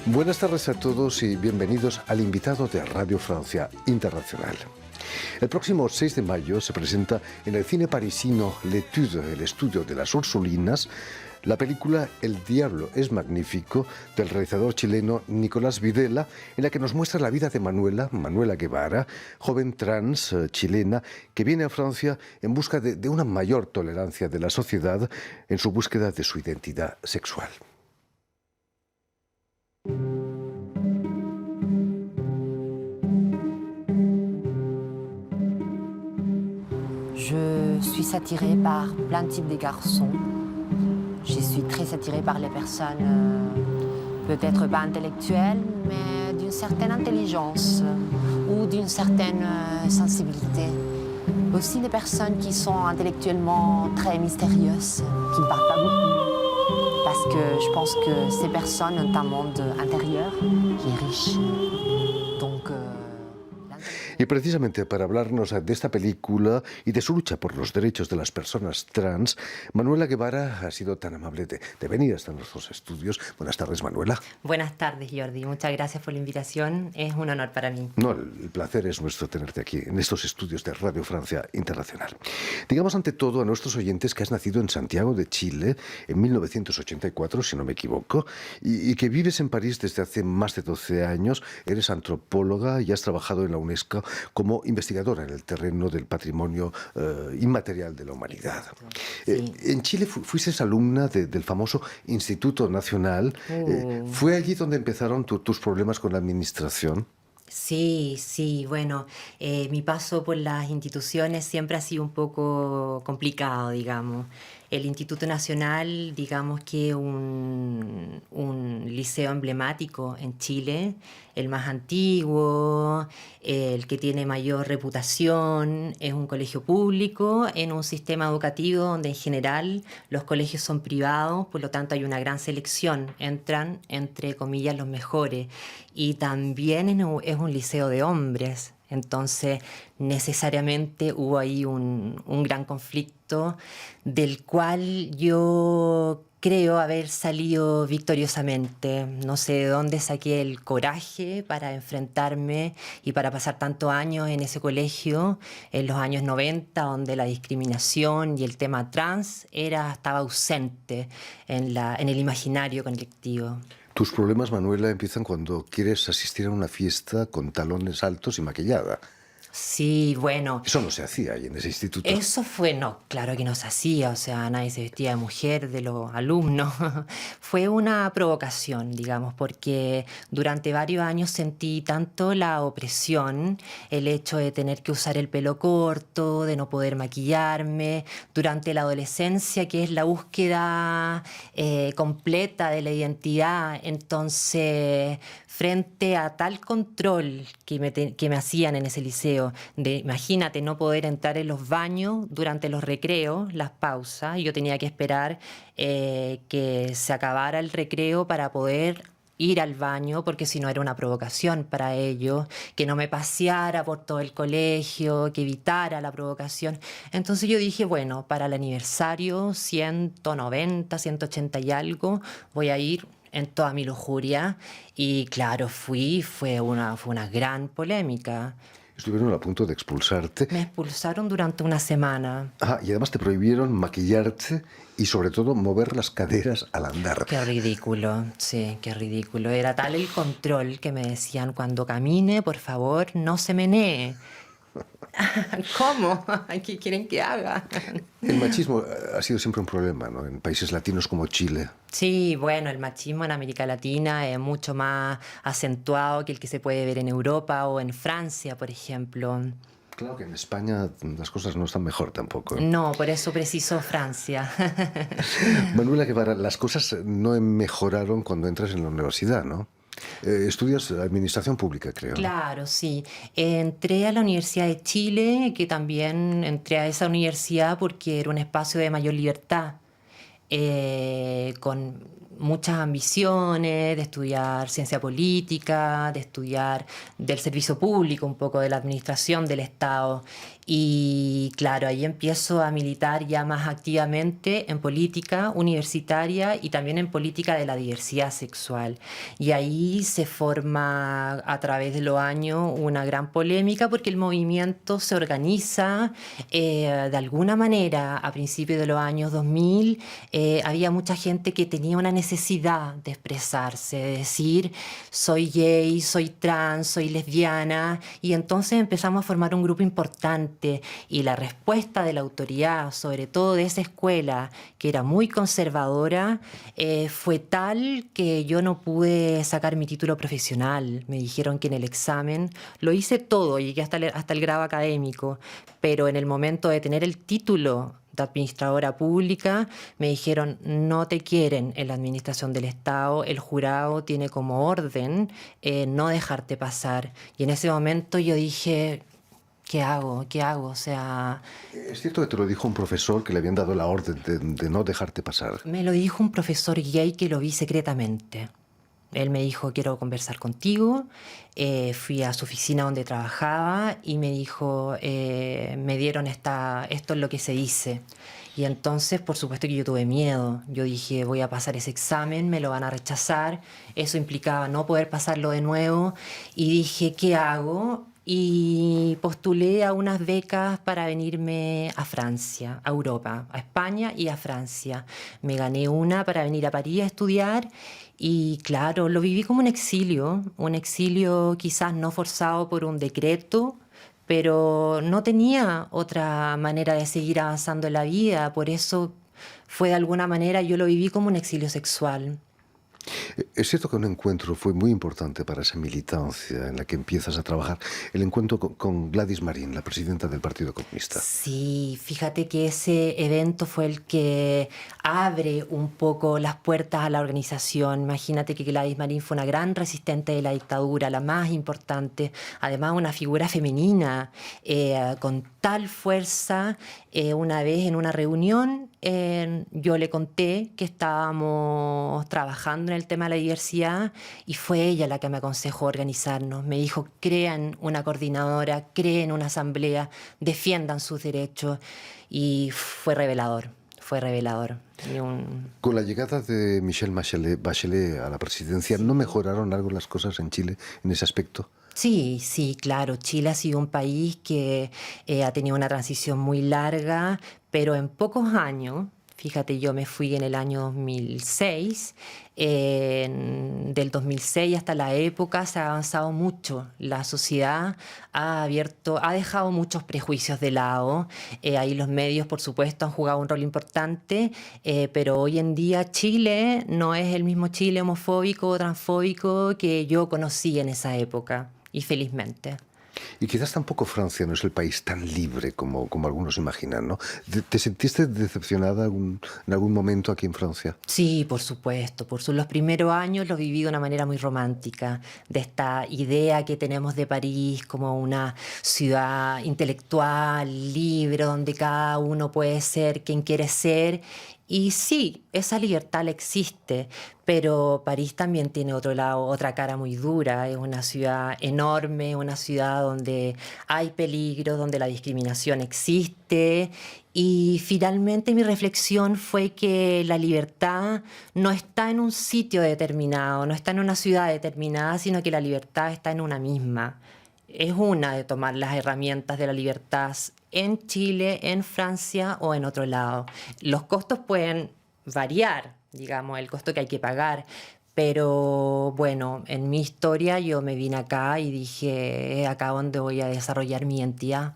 Buenas tardes a todos y bienvenidos al invitado de Radio Francia Internacional. El próximo 6 de mayo se presenta en el cine parisino L'Étude, el estudio de las Ursulinas, la película El diablo es magnífico, del realizador chileno Nicolás Videla, en la que nos muestra la vida de Manuela Guevara, joven trans chilena que viene a Francia en busca de una mayor tolerancia de la sociedad en su búsqueda de su identidad sexual. Je suis attirée par plein de types de garçons. Je suis très attirée par les personnes, peut-être pas intellectuelles, mais d'une certaine intelligence ou d'une certaine sensibilité. Aussi des personnes qui sont intellectuellement très mystérieuses, qui ne parlent pas beaucoup. Parce que je pense que ces personnes ont un monde intérieur qui est riche. Donc, Y precisamente para hablarnos de esta película y de su lucha por los derechos de las personas trans, Manuela Guevara ha sido tan amable de venir hasta nuestros estudios. Buenas tardes, Manuela. Buenas tardes, Jordi. Muchas gracias por la invitación. Es un honor para mí. No, el placer es nuestro tenerte aquí, en estos estudios de Radio Francia Internacional. Digamos ante todo a nuestros oyentes que has nacido en Santiago de Chile en 1984, si no me equivoco, y que vives en París desde hace más de 12 años, eres antropóloga y has trabajado en la UNESCO como investigadora en el terreno del patrimonio inmaterial de la humanidad. Sí. En Chile fuiste alumna del famoso Instituto Nacional. ¿Fue allí donde empezaron tus problemas con la administración? Sí, bueno, mi paso por las instituciones siempre ha sido un poco complicado, digamos. El Instituto Nacional, digamos que un liceo emblemático en Chile, el más antiguo, el que tiene mayor reputación, es un colegio público en un sistema educativo donde en general los colegios son privados, por lo tanto hay una gran selección, entran entre comillas los mejores, y también es un liceo de hombres. Entonces, necesariamente hubo ahí un gran conflicto del cual yo creo haber salido victoriosamente. No sé de dónde saqué el coraje para enfrentarme y para pasar tantos años en ese colegio, en los años 90, donde la discriminación y el tema trans estaba ausente en el imaginario colectivo. Tus problemas, Manuela, empiezan cuando quieres asistir a una fiesta con talones altos y maquillada. Sí, bueno. Eso no se hacía ahí en ese instituto. Eso fue, no, claro que no se hacía, o sea, nadie se vestía de mujer de los alumnos. Fue una provocación, digamos, porque durante varios años sentí tanto la opresión, el hecho de tener que usar el pelo corto, de no poder maquillarme, durante la adolescencia, que es la búsqueda completa de la identidad. Entonces, frente a tal control que me hacían en ese liceo, imagínate no poder entrar en los baños durante los recreos, las pausas, yo tenía que esperar que se acabara el recreo para poder ir al baño, porque si no era una provocación para ellos, que no me paseara por todo el colegio, que evitara la provocación. Entonces yo dije, bueno, para el aniversario 190, 180 y algo, voy a ir en toda mi lujuria. Y claro, fue una gran polémica. Estuvieron a punto de expulsarte. Me expulsaron durante una semana. Y además te prohibieron maquillarte y sobre todo mover las caderas al andar. Qué ridículo, sí, qué ridículo. Era tal el control que me decían, cuando camine, por favor, no se menee. ¿Cómo? ¿Qué quieren que haga? El machismo ha sido siempre un problema, ¿no? En países latinos como Chile. Sí, bueno, el machismo en América Latina es mucho más acentuado que el que se puede ver en Europa o en Francia, por ejemplo. Claro que en España las cosas no están mejor tampoco. No, por eso preciso Francia. Manuela Guevara, las cosas no mejoraron cuando entras en la universidad, ¿no? Estudias Administración Pública, creo. Claro, sí. Entré a la Universidad de Chile, que también entré a esa universidad porque era un espacio de mayor libertad. muchas ambiciones de estudiar ciencia política, de estudiar del servicio público, un poco de la administración del Estado. Y claro, ahí empiezo a militar ya más activamente en política universitaria y también en política de la diversidad sexual. Y ahí se forma a través de los años una gran polémica porque el movimiento se organiza de alguna manera. A principios de los años 2000 había mucha gente que tenía una necesidad de expresarse, de decir soy gay, soy trans, soy lesbiana, y entonces empezamos a formar un grupo importante y la respuesta de la autoridad, sobre todo de esa escuela que era muy conservadora, fue tal que yo no pude sacar mi título profesional. Me dijeron que en el examen lo hice todo, llegué hasta el grado académico, pero en el momento de tener el título de administradora pública, me dijeron, no te quieren en la administración del Estado, el jurado tiene como orden no dejarte pasar. Y en ese momento yo dije, ¿qué hago? ¿Qué hago? O sea, Es cierto que te lo dijo un profesor que le habían dado la orden de no dejarte pasar. me lo dijo un profesor gay que lo vi secretamente. Él me dijo, quiero conversar contigo. Fui a su oficina donde trabajaba y me dijo, me dieron esto es lo que se dice. Y entonces, por supuesto que yo tuve miedo. Yo dije, voy a pasar ese examen, me lo van a rechazar. Eso implicaba no poder pasarlo de nuevo. Y dije, ¿qué hago? Y postulé a unas becas para venirme a Francia, a Europa, a España y a Francia. Me gané una para venir a París a estudiar y claro, lo viví como un exilio quizás no forzado por un decreto, pero no tenía otra manera de seguir avanzando en la vida, por eso fue de alguna manera, yo lo viví como un exilio sexual. Es cierto que un encuentro fue muy importante para esa militancia en la que empiezas a trabajar, el encuentro con Gladys Marín, la presidenta del Partido Comunista. Sí, fíjate que ese evento fue el que abre un poco las puertas a la organización. Imagínate que Gladys Marín fue una gran resistente de la dictadura, la más importante, además una figura femenina con tal fuerza. Una vez en una reunión yo le conté que estábamos trabajando en el tema de la diversidad y fue ella la que me aconsejó organizarnos. Me dijo, crean una coordinadora, creen una asamblea, defiendan sus derechos y fue revelador, fue revelador. Con la llegada de Michelle Bachelet a la presidencia, ¿no mejoraron algo las cosas en Chile en ese aspecto? Sí, sí, claro. Chile ha sido un país que ha tenido una transición muy larga, pero en pocos años, fíjate, yo me fui en el año 2006, del 2006 hasta la época se ha avanzado mucho. La sociedad ha dejado muchos prejuicios de lado. Ahí los medios, por supuesto, han jugado un rol importante, pero hoy en día Chile no es el mismo Chile homofóbico o transfóbico que yo conocí en esa época. Y felizmente. Y quizás tampoco Francia no es el país tan libre como algunos imaginan, ¿no? ¿Te sentiste decepcionada en algún momento aquí en Francia? Sí, por supuesto. Los primeros años los viví de una manera muy romántica, de esta idea que tenemos de París como una ciudad intelectual, libre, donde cada uno puede ser quien quiere ser. Y sí, esa libertad existe, pero París también tiene otro lado, otra cara muy dura. Es una ciudad enorme, una ciudad donde hay peligro, donde la discriminación existe. Y finalmente mi reflexión fue que la libertad no está en un sitio determinado, no está en una ciudad determinada, sino que la libertad está en una misma. Es una de tomar las herramientas de la libertad en Chile, en Francia o en otro lado. Los costos pueden variar, digamos, el costo que hay que pagar, pero bueno, en mi historia yo me vine acá y dije, es acá donde voy a desarrollar mi identidad.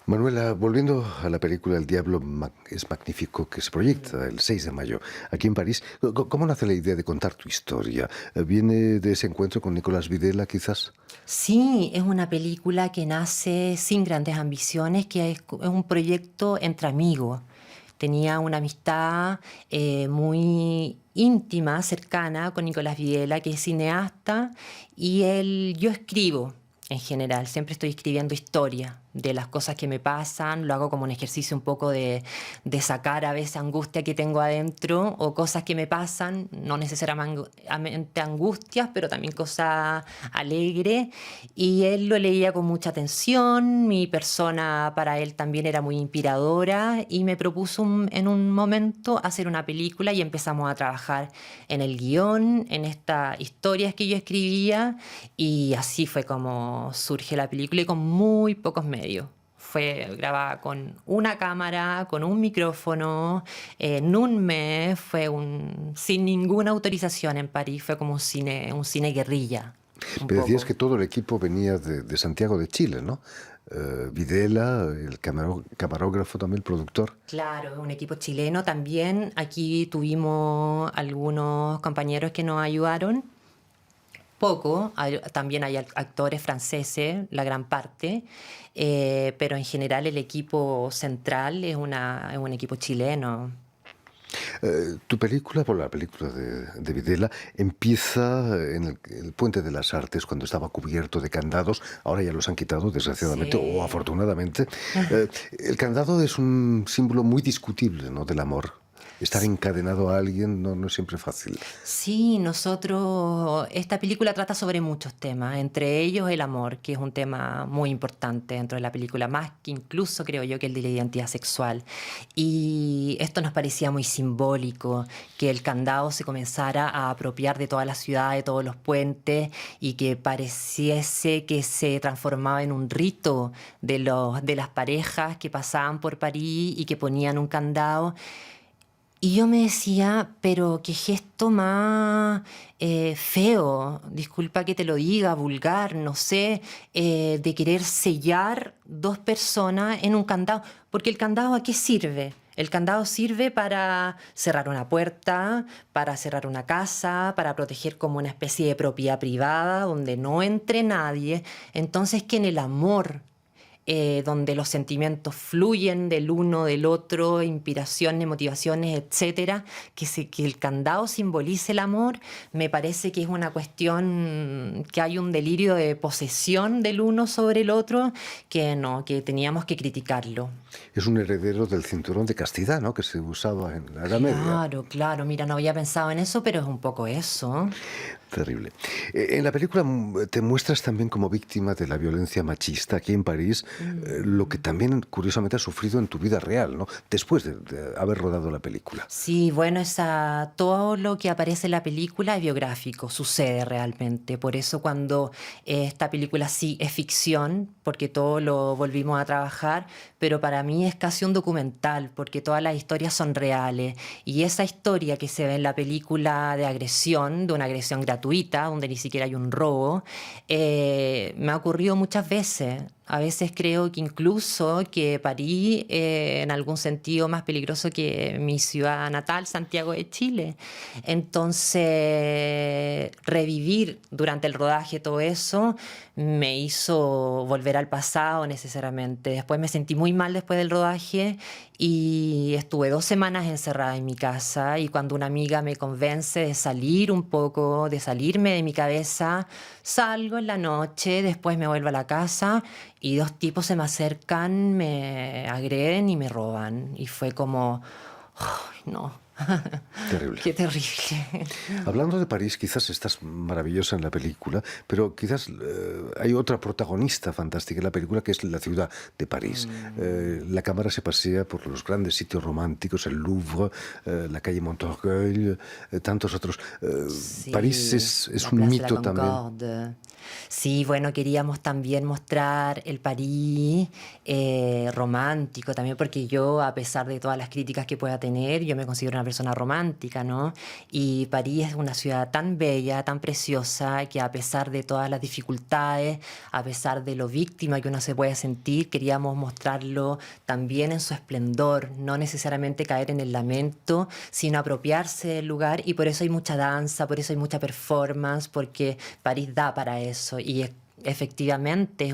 Manuela, volviendo a la película El Diablo es Magnífico, que se proyecta el 6 de mayo aquí en París, ¿cómo nace la idea de contar tu historia? ¿Viene de ese encuentro con Nicolás Videla, quizás? Sí, es una película que nace sin grandes ambiciones, que es un proyecto entre amigos. Tenía una amistad muy íntima, cercana con Nicolás Videla, que es cineasta, y yo escribo en general, siempre estoy escribiendo historia. de las cosas que me pasan, lo hago como un ejercicio un poco de sacar a veces angustia que tengo adentro o cosas que me pasan, no necesariamente angustias, pero también cosas alegres. Y él lo leía con mucha atención, mi persona para él también era muy inspiradora y me propuso en un momento hacer una película y empezamos a trabajar en el guión, en estas historias que yo escribía y así fue como surge la película y con muy pocos medios. Fue grabada con una cámara, con un micrófono, en un mes, sin ninguna autorización en París, fue como un cine guerrilla, un Me decías poco. que todo el equipo venía de Santiago de Chile, ¿no? Videla, el camarógrafo también, el productor. Claro, es un equipo chileno también. Aquí tuvimos algunos compañeros que nos ayudaron. Poco, también hay actores franceses, la gran parte, pero en general el equipo central es un equipo chileno. Tu película, por la película de Videla, empieza en el Puente de las Artes, cuando estaba cubierto de candados. Ahora ya los han quitado, desgraciadamente, o Sí. afortunadamente. El candado es un símbolo muy discutible, ¿no?, del amor. Estar encadenado a alguien no es siempre fácil. Sí, esta película trata sobre muchos temas, entre ellos el amor, que es un tema muy importante dentro de la película, más que incluso creo yo que el de la identidad sexual. Y esto nos parecía muy simbólico, que el candado se comenzara a apropiar de toda la ciudad, de todos los puentes, y que pareciese que se transformaba en un rito de las parejas que pasaban por París y que ponían un candado. Y yo me decía, pero qué gesto más feo, disculpa que te lo diga, vulgar, no sé, de querer sellar dos personas en un candado. Porque el candado, ¿a qué sirve? El candado sirve para cerrar una puerta, para cerrar una casa, para proteger como una especie de propiedad privada donde no entre nadie. Entonces que en el amor donde los sentimientos fluyen del uno del otro, inspiraciones, motivaciones, etcétera, que el candado simbolice el amor, me parece que es una cuestión que hay un delirio de posesión del uno sobre el otro que no, que teníamos que criticarlo. Es un heredero del cinturón de castidad, ¿no?, que se usaba en la Edad Media. Claro, claro, mira, no había pensado en eso, pero es un poco eso. Terrible. En la película te muestras también como víctima de la violencia machista aquí en París, lo que también curiosamente has sufrido en tu vida real, ¿no?, después de haber rodado la película. Sí, bueno, todo lo que aparece en la película es biográfico, sucede realmente. Por eso cuando esta película sí es ficción, porque todo lo volvimos a trabajar, pero para mí es casi un documental, porque todas las historias son reales. Y esa historia que se ve en la película de agresión, de una agresión gratuita, donde ni siquiera hay un robo, me ha ocurrido muchas veces. A veces creo que incluso que París en algún sentido más peligroso que mi ciudad natal, Santiago de Chile. Entonces, revivir durante el rodaje todo eso me hizo volver al pasado necesariamente. Después me sentí muy mal después del rodaje y estuve 2 semanas encerrada en mi casa y cuando una amiga me convence de salir un poco, de salirme de mi cabeza, salgo en la noche, después me vuelvo a la casa y dos tipos se me acercan, me agreden y me roban. Y fue como, "Ay, no, Terrible. qué terrible". Hablando de París, quizás estás maravillosa en la película, pero quizás hay otra protagonista fantástica en la película que es la ciudad de París. La cámara se pasea por los grandes sitios románticos, el Louvre, la calle Montorgueil, tantos otros. París Sí, es la un Place de la mito también. Concorde. Sí, bueno, queríamos también mostrar el París romántico también, porque yo, a pesar de todas las críticas que pueda tener, yo me considero una persona romántica, ¿no? Y París es una ciudad tan bella, tan preciosa, que a pesar de todas las dificultades, a pesar de lo víctima que uno se puede sentir, queríamos mostrarlo también en su esplendor, no necesariamente caer en el lamento, sino apropiarse del lugar, y por eso hay mucha danza, por eso hay mucha performance, porque París da para eso y efectivamente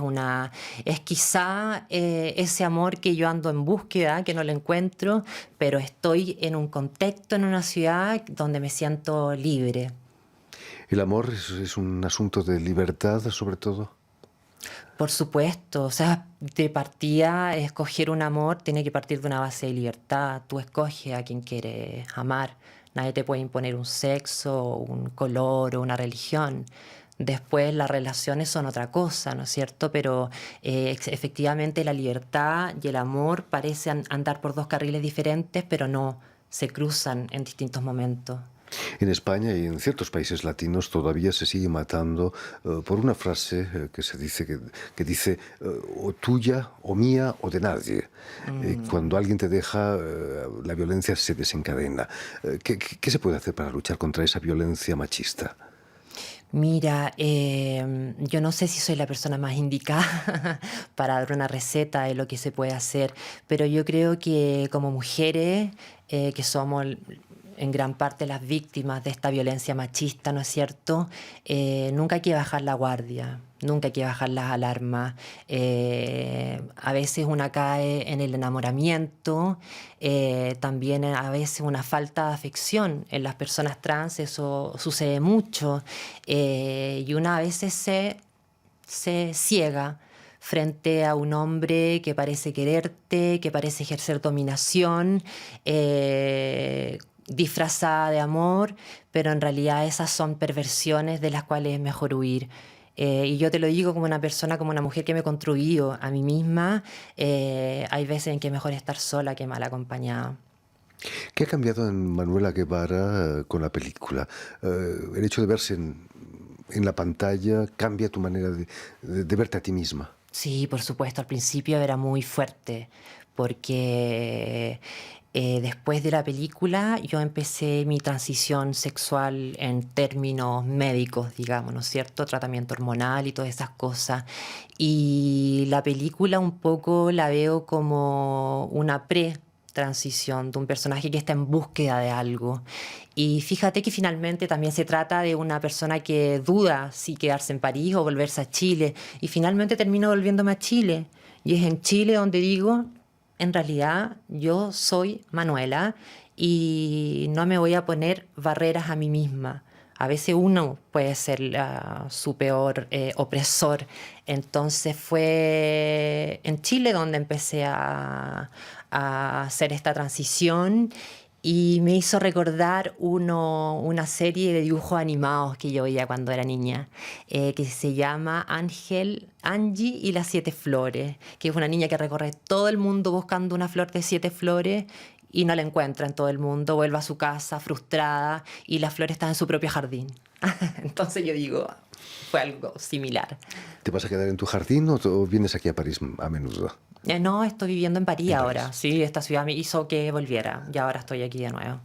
es quizá ese amor que yo ando en búsqueda, que no lo encuentro, pero estoy en un contexto, en una ciudad donde me siento libre. El amor es un asunto de libertad, sobre todo. Por supuesto, o sea, de partida, escoger un amor tiene que partir de una base de libertad. Tú escoges a quien quieres amar. Nadie te puede imponer un sexo, un color o una religión. Después las relaciones son otra cosa, ¿no es cierto? Pero efectivamente la libertad y el amor parecen andar por dos carriles diferentes, pero no, se cruzan en distintos momentos. En España y en ciertos países latinos todavía se sigue matando por una frase que dice o tuya o mía o de nadie. Cuando alguien te deja, la violencia se desencadena. ¿Qué se puede hacer para luchar contra esa violencia machista? Mira, yo no sé si soy la persona más indicada para dar una receta de lo que se puede hacer, pero yo creo que como mujeres, que somos en gran parte las víctimas de esta violencia machista, ¿no es cierto? Nunca hay que bajar la guardia, nunca hay que bajar las alarmas. A veces una cae en el enamoramiento, también a veces una falta de afección. En las personas trans eso sucede mucho, y una a veces se ciega frente a un hombre que parece quererte, que parece ejercer dominación, disfrazada de amor, pero en realidad esas son perversiones de las cuales es mejor huir. Y yo te lo digo como una persona, como una mujer que me he construido a mí misma. Hay veces en que es mejor estar sola que mal acompañada. ¿Qué ha cambiado en Manuela Guevara con la película? El hecho de verse en la pantalla cambia tu manera de verte a ti misma. Sí, por supuesto, al principio era muy fuerte, porque después de la película yo empecé mi transición sexual en términos médicos, digamos, ¿no es cierto? Tratamiento hormonal y todas esas cosas. Y la película un poco la veo como una transición de un personaje que está en búsqueda de algo. Y fíjate que finalmente también se trata de una persona que duda si quedarse en París o volverse a Chile. Y finalmente termino volviéndome a Chile. Y es en Chile donde digo, en realidad yo soy Manuela y no me voy a poner barreras a mí misma. A veces uno puede ser su peor opresor. Entonces fue en Chile donde empecé a hacer esta transición y me hizo recordar una serie de dibujos animados que yo veía cuando era niña, que se llama Angie y las 7 flores, que es una niña que recorre todo el mundo buscando una flor de 7 flores y no la encuentra en todo el mundo, vuelve a su casa frustrada y la flor está en su propio jardín. Entonces yo digo, fue algo similar. ¿Te vas a quedar en tu jardín o vienes aquí a París a menudo? No, estoy viviendo en París En ahora. París. Sí, esta ciudad me hizo que volviera y ahora estoy aquí de nuevo.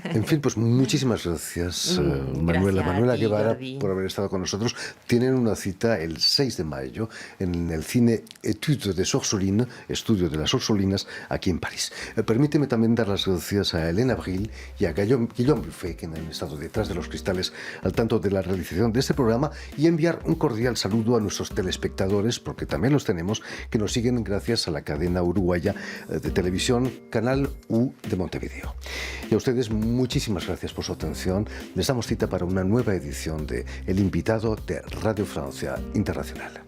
En fin, pues muchísimas gracias, Manuela. Gracias a Manuela ti, Guevara, Jordi. por haber estado con nosotros. Tienen una cita el 6 de mayo en el cine Études des Orphelines, Estudio de las Orsolinas, aquí en París. Permíteme también dar las gracias a Elena Abril y a Guillaume Buffet, que han estado detrás de los cristales al tanto de la realización de este programa, y enviar un cordial saludo a nuestros telespectadores, porque también los tenemos, que nos siguen gracias a la cadena uruguaya de televisión Canal U de Montevideo. Y a ustedes muchísimas gracias por su atención. Les damos cita para una nueva edición de El Invitado de Radio Francia Internacional.